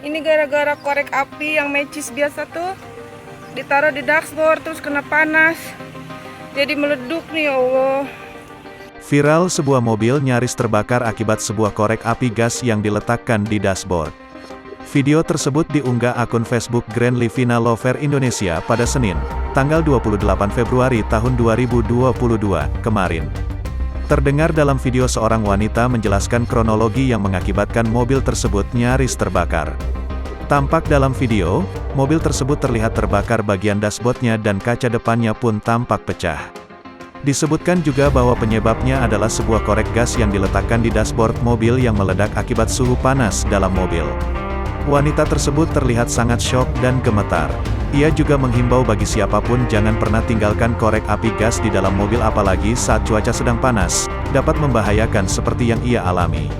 Ini gara-gara korek api yang matches biasa tuh ditaruh di dashboard terus kena panas. Jadi meleduk nih, ya Allah. Viral, sebuah mobil nyaris terbakar akibat sebuah korek api gas yang diletakkan di dashboard. Video tersebut diunggah akun Facebook Grand Livina Lover Indonesia pada Senin, tanggal 28 Februari tahun 2022, kemarin. Terdengar dalam video seorang wanita menjelaskan kronologi yang mengakibatkan mobil tersebut nyaris terbakar. Tampak dalam video, mobil tersebut terlihat terbakar bagian dashboardnya dan kaca depannya pun tampak pecah. Disebutkan juga bahwa penyebabnya adalah sebuah korek gas yang diletakkan di dashboard mobil yang meledak akibat suhu panas dalam mobil. Wanita tersebut terlihat sangat syok dan gemetar. Ia juga menghimbau bagi siapapun jangan pernah tinggalkan korek api gas di dalam mobil apalagi saat cuaca sedang panas, dapat membahayakan seperti yang ia alami.